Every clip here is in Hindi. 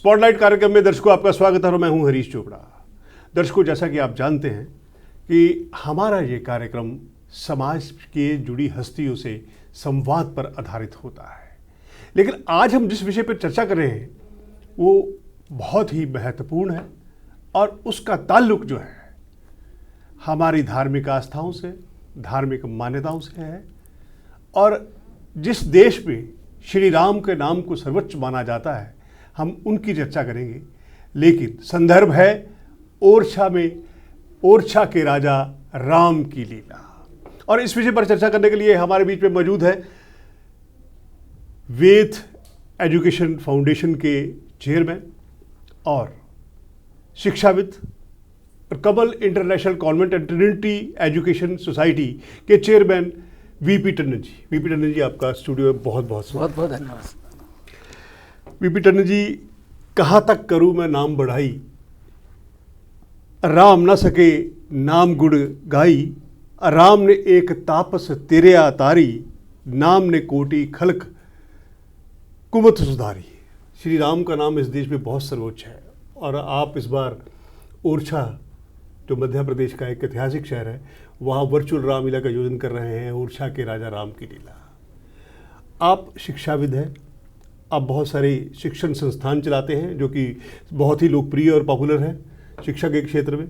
स्पॉटलाइट कार्यक्रम में दर्शकों आपका स्वागत है और मैं हूं हरीश चोपड़ा। दर्शकों, जैसा कि आप जानते हैं कि हमारा ये कार्यक्रम समाज के जुड़ी हस्तियों से संवाद पर आधारित होता है, लेकिन आज हम जिस विषय पर चर्चा कर रहे हैं वो बहुत ही महत्वपूर्ण है और उसका ताल्लुक जो है हमारी धार्मिक आस्थाओं से, धार्मिक मान्यताओं से है। और जिस देश में श्री राम के नाम को सर्वोच्च माना जाता है, हम उनकी चर्चा करेंगे। लेकिन संदर्भ है ओरछा में ओरछा के राजा राम की लीला। और इस विषय पर चर्चा करने के लिए हमारे बीच में मौजूद है वेद एजुकेशन फाउंडेशन के चेयरमैन और शिक्षाविद, Kamal international convent and Trinity education society के chairman VP Tandon ji. VP Tandon ji, आपका स्टूडियो में बहुत बहुत धन्यवाद। वीपी टंडन जी, कहाँ तक करूँ मैं नाम बढ़ाई, राम न सके नाम गुण गाई, राम ने एक तापस तेरे तारी, नाम ने कोटि खलक कुमत सुधारी। श्री राम का नाम इस देश में बहुत सर्वोच्च है और आप इस बार ओरछा, जो मध्य प्रदेश का एक ऐतिहासिक शहर है, वहाँ वर्चुअल रामलीला का आयोजन कर रहे हैं, ओरछा के राजा राम की लीला। आप शिक्षाविद हैं, आप बहुत सारे शिक्षण संस्थान चलाते हैं जो कि बहुत ही लोकप्रिय और पॉपुलर है शिक्षा के क्षेत्र में।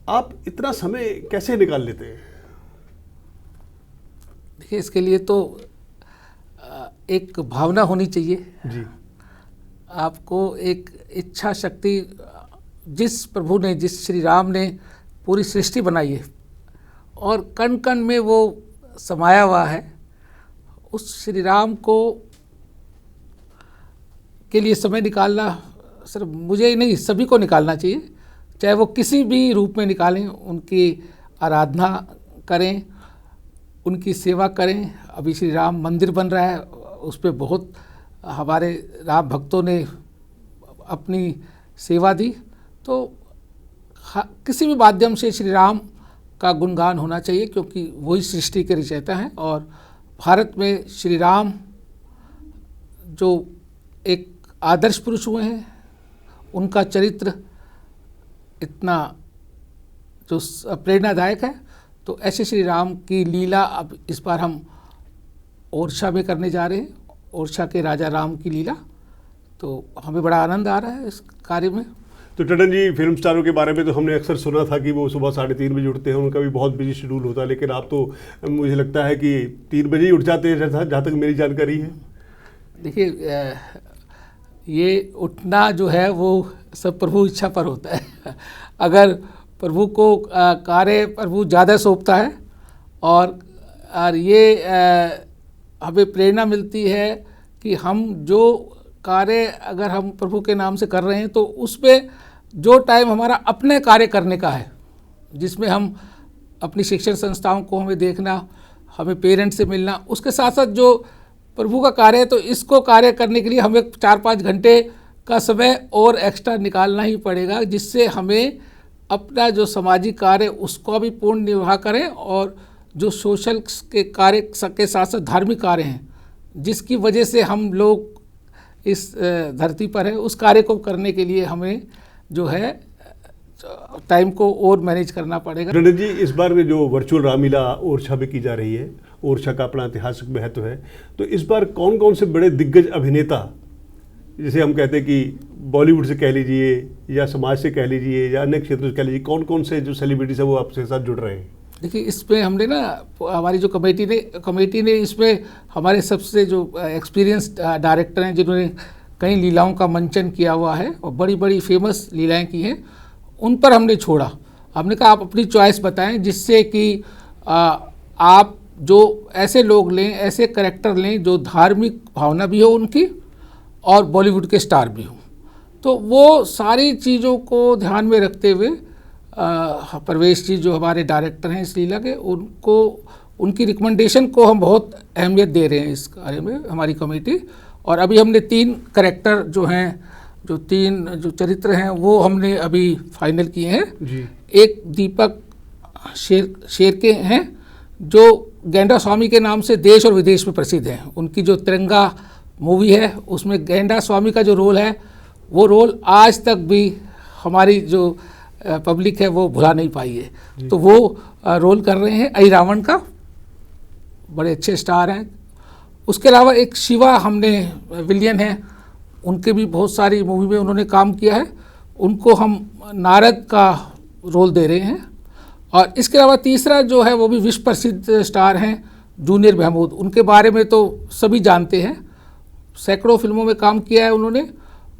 आप इतना समय कैसे निकाल लेते हैं? देखिए, इसके लिए तो एक भावना होनी चाहिए जी। आपको एक इच्छा शक्ति, जिस प्रभु ने, जिस श्री राम ने पूरी सृष्टि बनाई है और कण कण में वो समाया हुआ है, उस श्री राम को के लिए समय निकालना सिर्फ मुझे ही नहीं, सभी को निकालना चाहिए। चाहे वो किसी भी रूप में निकालें, उनकी आराधना करें, उनकी सेवा करें। अभी श्री राम मंदिर बन रहा है, उस पर बहुत हमारे राम भक्तों ने अपनी सेवा दी। तो किसी भी माध्यम से श्री राम का गुणगान होना चाहिए, क्योंकि वही सृष्टि के रचयिता हैं। और भारत में श्री राम जो एक आदर्श पुरुष हुए हैं, उनका चरित्र इतना जो प्रेरणादायक है, तो ऐसे श्री राम की लीला अब इस बार हम ओरछा में करने जा रहे हैं, ओरछा के राजा राम की लीला। तो हमें बड़ा आनंद आ रहा है इस कार्य में। तो टंडन जी, फिल्म स्टारों के बारे में तो हमने अक्सर सुना था कि वो सुबह 3:30 बजे उठते हैं, उनका भी बहुत बिजी शेड्यूल होता है, लेकिन आप तो मुझे लगता है कि 3 बजे ही उठ जाते हैं, जहाँ तक मेरी जानकारी है। देखिए, ये उठना जो है वो सब प्रभु इच्छा पर होता है। अगर प्रभु को कार्य प्रभु ज़्यादा सौंपता है और ये हमें प्रेरणा मिलती है कि हम जो कार्य अगर हम प्रभु के नाम से कर रहे हैं, तो उसमें जो टाइम हमारा अपने कार्य करने का है, जिसमें हम अपनी शिक्षण संस्थाओं को हमें देखना, हमें पेरेंट्स से मिलना, उसके साथ साथ जो प्रभु का कार्य है, तो इसको कार्य करने के लिए हमें 4-5 घंटे का समय और एक्स्ट्रा निकालना ही पड़ेगा, जिससे हमें अपना जो सामाजिक कार्य उसको भी पूर्ण निर्वाह करें और जो सोशल के कार्य के साथ साथ धार्मिक कार्य हैं, जिसकी वजह से हम लोग इस धरती पर है, उस कार्य को करने के लिए हमें जो है टाइम को और मैनेज करना पड़ेगा। टंडन जी, इस बार में जो वर्चुअल रामलीला ओरछा में की जा रही है, ओरछा का अपना ऐतिहासिक महत्व है, तो इस बार कौन कौन से बड़े दिग्गज अभिनेता, जैसे हम कहते हैं कि बॉलीवुड से कह लीजिए या समाज से कह लीजिए या अन्य क्षेत्रों से कह लीजिए, कौन कौन से जो सेलिब्रिटीज है वो आपके साथ जुड़ रहे हैं? देखिए, इसमें हमने ना, हमारी जो कमेटी ने इसमें हमारे सबसे जो एक्सपीरियंस डायरेक्टर हैं, जिन्होंने कई लीलाओं का मंचन किया हुआ है और बड़ी बड़ी फेमस लीलाएं की हैं, उन पर हमने छोड़ा। हमने कहा आप अपनी चॉइस बताएं, जिससे कि आप जो ऐसे लोग लें, ऐसे कैरेक्टर लें जो धार्मिक भावना भी हो उनकी और बॉलीवुड के स्टार भी हों। तो वो सारी चीज़ों को ध्यान में रखते हुए प्रवेश जी जो हमारे डायरेक्टर हैं इस लीला के, उनको उनकी रिकमेंडेशन को हम बहुत अहमियत दे रहे हैं इस कार्य में, हमारी कमेटी। और अभी हमने 3 कैरेक्टर जो हैं, जो 3 जो चरित्र हैं, वो हमने अभी फाइनल किए हैं जी। एक दीपक शेर के हैं, जो गेंडा स्वामी के नाम से देश और विदेश में प्रसिद्ध हैं। उनकी जो तिरंगा मूवी है, उसमें गेंडा स्वामी का जो रोल है वो रोल आज तक भी हमारी जो पब्लिक है वो भुला नहीं पाई है। तो वो रोल कर रहे हैं आई रावण का, बड़े अच्छे स्टार हैं। उसके अलावा एक शिवा हमने विलियन है, उनके भी बहुत सारी मूवी में उन्होंने काम किया है, उनको हम नारद का रोल दे रहे हैं। और इसके अलावा तीसरा जो है वो भी विश्व प्रसिद्ध स्टार हैं जूनियर महमूद, उनके बारे में तो सभी जानते हैं, सैकड़ों फिल्मों में काम किया है उन्होंने,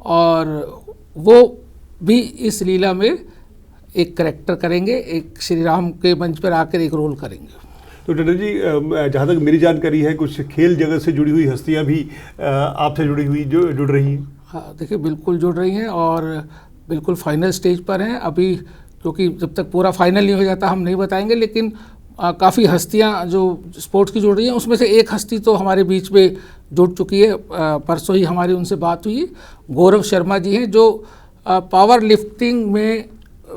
और वो भी इस लीला में एक करैक्टर करेंगे, एक श्री राम के मंच पर आकर एक रोल करेंगे। तो टंडन जी, जहाँ तक मेरी जानकारी है कुछ खेल जगत से जुड़ी हुई हस्तियाँ भी आपसे जुड़ी हुई जो जुड़ रही हैं। हाँ देखिए, बिल्कुल जुड़ रही हैं और बिल्कुल फाइनल स्टेज पर हैं अभी, क्योंकि जब तक पूरा फाइनल नहीं हो जाता हम नहीं बताएंगे, लेकिन काफ़ी हस्तियाँ जो स्पोर्ट्स की जुड़ रही हैं, उसमें से एक हस्ती तो हमारे बीच में जुड़ चुकी है। परसों ही हमारी उनसे बात हुई। गौरव शर्मा जी हैं जो पावर लिफ्टिंग में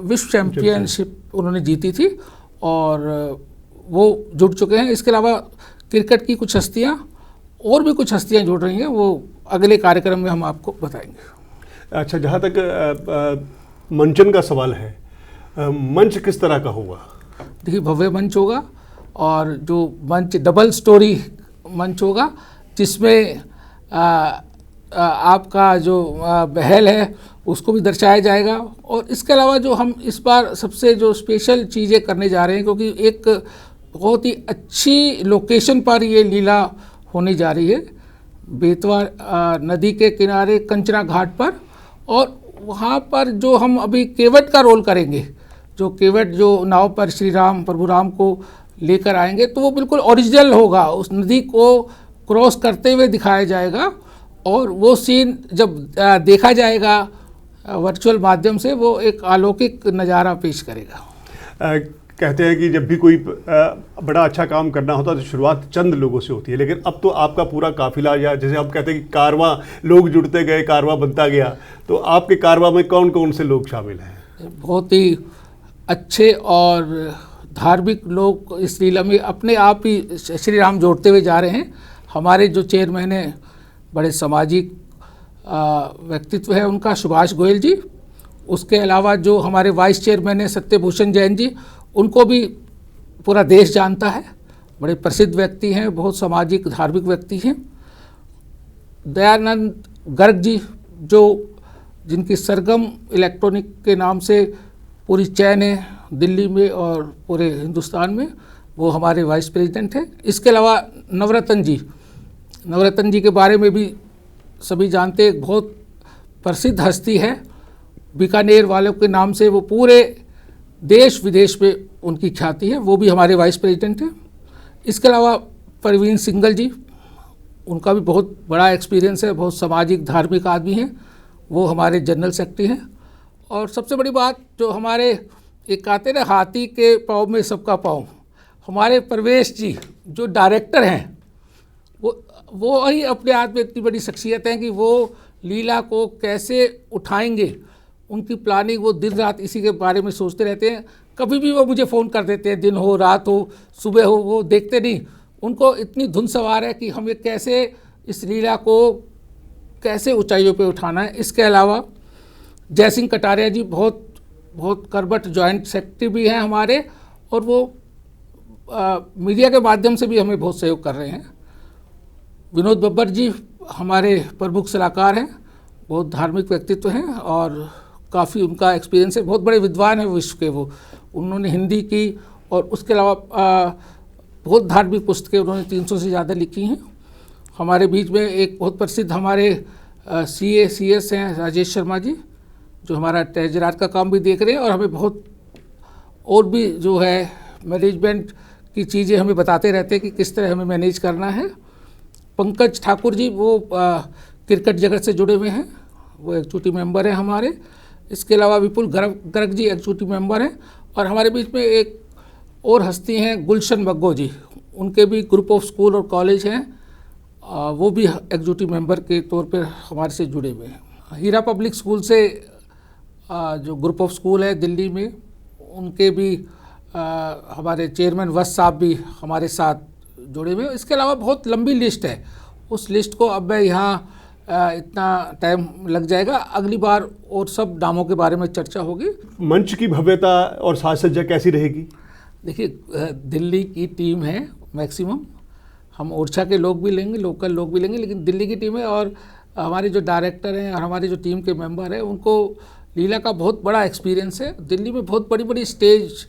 विश्व चैम्पियनशिप उन्होंने जीती थी और वो जुड़ चुके हैं। इसके अलावा क्रिकेट की कुछ हस्तियाँ और भी कुछ हस्तियाँ जुड़ रही हैं, वो अगले कार्यक्रम में हम आपको बताएंगे। अच्छा, जहाँ तक मंचन का सवाल है, मंच किस तरह का होगा? देखिए, भव्य मंच होगा और जो मंच डबल स्टोरी मंच होगा, जिसमें आपका जो महल है उसको भी दर्शाया जाएगा। और इसके अलावा जो हम इस बार सबसे जो स्पेशल चीज़ें करने जा रहे हैं, क्योंकि एक बहुत ही अच्छी लोकेशन पर ये लीला होने जा रही है, बेतवा नदी के किनारे कंचना घाट पर, और वहाँ पर जो हम अभी केवट का रोल करेंगे, जो केवट जो नाव पर श्री राम प्रभु राम को लेकर आएंगे, तो वो बिल्कुल ओरिजिनल होगा, उस नदी को क्रॉस करते हुए दिखाया जाएगा। और वो सीन जब देखा जाएगा वर्चुअल माध्यम से, वो एक अलौकिक नज़ारा पेश करेगा। कहते हैं कि जब भी कोई बड़ा अच्छा काम करना होता है तो शुरुआत चंद लोगों से होती है, लेकिन अब तो आपका पूरा काफिला, या जैसे हम कहते हैं कि कारवां, लोग जुड़ते गए, कारवां बनता गया, तो आपके कारवां में कौन कौन से लोग शामिल हैं? बहुत ही अच्छे और धार्मिक लोग इस लीला में अपने आप ही श्री राम जोड़ते हुए जा रहे हैं। हमारे जो चेयरमैन हैं, बड़े सामाजिक व्यक्तित्व है उनका, सुभाष गोयल जी। उसके अलावा जो हमारे वाइस चेयरमैन हैं सत्यभूषण जैन जी, उनको भी पूरा देश जानता है, बड़े प्रसिद्ध व्यक्ति हैं, बहुत सामाजिक धार्मिक व्यक्ति हैं। दयानंद गर्ग जी, जो जिनकी सरगम इलेक्ट्रॉनिक के नाम से पूरी चैन है दिल्ली में और पूरे हिंदुस्तान में, वो हमारे वाइस प्रेसिडेंट हैं। इसके अलावा नवरत्न जी के बारे में भी सभी जानते हैं, बहुत प्रसिद्ध हस्ती है, बीकानेर वालों के नाम से वो पूरे देश विदेश में उनकी ख्याति है, वो भी हमारे वाइस प्रेसिडेंट हैं। इसके अलावा परवीन सिंगल जी, उनका भी बहुत बड़ा एक्सपीरियंस है, बहुत सामाजिक धार्मिक आदमी हैं, वो हमारे जनरल सेक्रेटरी हैं। और सबसे बड़ी बात, जो हमारे एक आते हैं ना, हाथी के पाँव में सबका पाँव, हमारे प्रवेश जी जो डायरेक्टर हैं, वो ही अपने आप में इतनी बड़ी शख्सियत है कि वो लीला को कैसे उठाएंगे, उनकी प्लानिंग, वो दिन रात इसी के बारे में सोचते रहते हैं। कभी भी वो मुझे फ़ोन कर देते हैं, दिन हो रात हो सुबह हो, वो देखते नहीं, उनको इतनी धुन सवार है कि हमें कैसे इस लीला को कैसे ऊंचाइयों पे उठाना है। इसके अलावा जय सिंह कटारिया जी बहुत करबट जॉइंट सेक्रेटरी भी हैं हमारे, और वो मीडिया के माध्यम से भी हमें बहुत सहयोग कर रहे हैं। विनोद बब्बर जी हमारे प्रमुख सलाहकार हैं, बहुत धार्मिक व्यक्तित्व हैं और काफ़ी उनका एक्सपीरियंस है, बहुत बड़े विद्वान हैं विश्व के वो। उन्होंने हिंदी की और उसके अलावा बहुत धार्मिक पुस्तकें उन्होंने 300 से ज़्यादा लिखी हैं। हमारे बीच में एक बहुत प्रसिद्ध हमारे CACS हैं राजेश शर्मा जी, जो हमारा ट्रेजरार का काम भी देख रहे हैं और हमें बहुत और भी जो है मैनेजमेंट की चीज़ें हमें बताते रहते हैं कि किस तरह हमें मैनेज करना है। पंकज ठाकुर जी, वो क्रिकेट जगत से जुड़े हुए हैं, वो एग्जीक्यूटिव मेंबर हैं हमारे। इसके अलावा विपुल गर्ग जी एग्जीक्यूटिव मेंबर हैं। और हमारे बीच में एक और हस्ती हैं गुलशन बग्गो जी, उनके भी ग्रुप ऑफ स्कूल और कॉलेज हैं, वो भी एग्जीक्यूटिव मेंबर के तौर पर हमारे से जुड़े हुए हैं। हीरा पब्लिक स्कूल से जो ग्रुप ऑफ स्कूल है दिल्ली में, उनके भी हमारे चेयरमैन वस साहब भी हमारे साथ जुड़े हुए हैं। इसके अलावा बहुत लंबी लिस्ट है, उस लिस्ट को अब मैं यहाँ इतना टाइम लग जाएगा। अगली बार और सब नामों के बारे में चर्चा होगी। मंच की भव्यता और साज सज्जा कैसी रहेगी? देखिए, दिल्ली की टीम है मैक्सिमम, हम ओरछा के लोग भी लेंगे, लोकल लोग भी लेंगे, लेकिन दिल्ली की टीम है और हमारे जो डायरेक्टर हैं और हमारे जो टीम के मेंबर हैं उनको लीला का बहुत बड़ा एक्सपीरियंस है। दिल्ली में बहुत बड़ी बड़ी स्टेज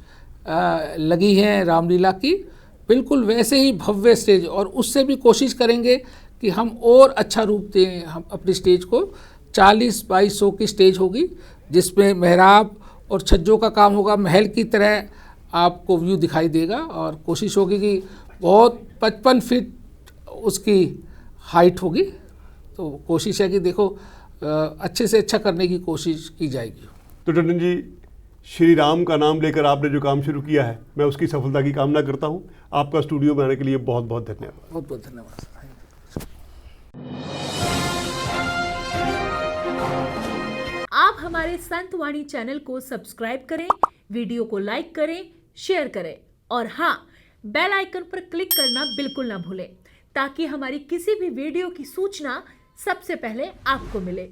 लगी हैं रामलीला की, बिल्कुल वैसे ही भव्य स्टेज, और उससे भी कोशिश करेंगे कि हम और अच्छा रूप दें। हम अपनी स्टेज को 40-2200 की स्टेज होगी, जिसमें मेहराब और छज्जों का काम होगा, महल की तरह आपको व्यू दिखाई देगा। और कोशिश होगी कि बहुत 55 फीट उसकी हाइट होगी। तो कोशिश है कि देखो अच्छे से अच्छा करने की कोशिश की जाएगी। तो टंडन जी, श्री राम का नाम लेकर आपने जो काम शुरू किया है, मैं उसकी सफलता की कामना करता हूँ। आपका स्टूडियो में आने के लिए बहुत बहुत धन्यवाद। बहुत बहुत धन्यवाद। आप हमारे संत वाणी चैनल को सब्सक्राइब करें, वीडियो को लाइक करें, शेयर करें और हाँ, बेल आइकन पर क्लिक करना बिल्कुल ना भूलें, ताकि हमारी किसी भी वीडियो की सूचना सबसे पहले आपको मिले।